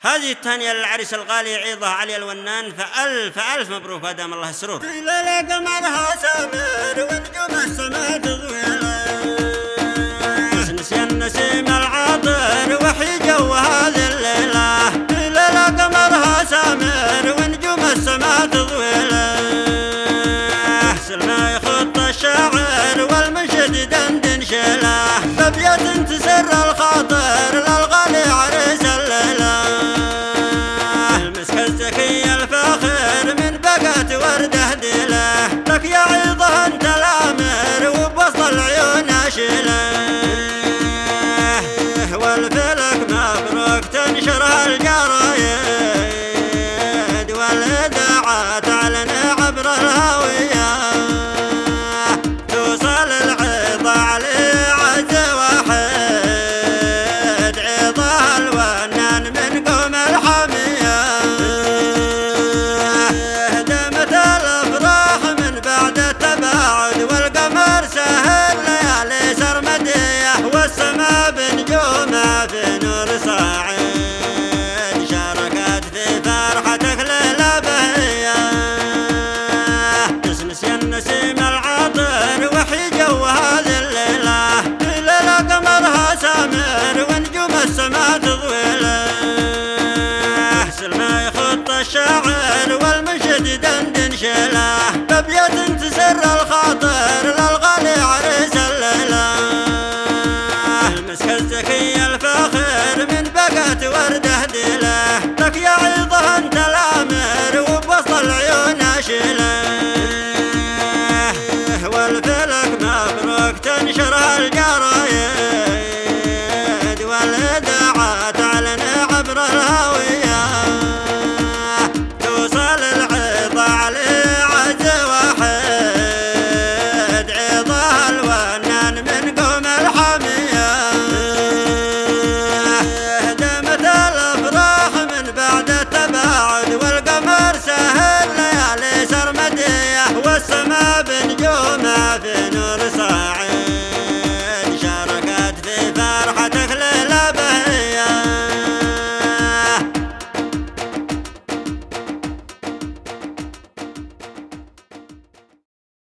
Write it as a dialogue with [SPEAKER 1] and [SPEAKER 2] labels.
[SPEAKER 1] هذه التهنئة للعريس الغالي يعيضها علي الونان، فألف مبروك وأدام الله السرور.
[SPEAKER 2] ليلة قمرها سامر ونجوم السماء تضويله،
[SPEAKER 1] نسيان نسيم العطر وحي جو هذه الليلة.
[SPEAKER 2] ليلة قمرها سامر ونجوم السماء تضويله،
[SPEAKER 1] سلمى يخط الشاعر والمنشد دندن شيله،
[SPEAKER 2] بأبيات تسر الخاطر للغالي عريس الليلة.
[SPEAKER 1] المسك الزكي الفاخر
[SPEAKER 2] من بقات ورده ديله، لك يا عيضه انت الامر وبوسط العيون اشيله،
[SPEAKER 1] والفلك مبروك تنشرها الجرايد والإذاعة تعلن عبر الهوية، توصل العظة علي عز واحد، عظة الونان من قوم الحمية،
[SPEAKER 2] دمت الافراح من بعد التباعد، والقمر سهل ليالي سرمديه،
[SPEAKER 1] والسما بنجومها في نور صاعد، شاركت في فرحتك ليلة بهية، تسنس يا النسيم العطر وحي جو هذه الليلة.
[SPEAKER 2] ليلة قمرها سامر ونجوم السماء تضويله،
[SPEAKER 1] سلمى يخط الشاعر
[SPEAKER 2] والمنشد دندن شيله، بأبيات تسر الخاطر للغالي عريس الليلة.
[SPEAKER 1] المسك الزكي الفاخر
[SPEAKER 2] من بقات ورده ديله، لك يا عيضه انت الامر وبوسط العيون اشيله،
[SPEAKER 1] والفلك مبروك تنشرها الجرايد والإذاعة تعلن عبر الهوية، توصل العظة علي عز واحد، عظة الونان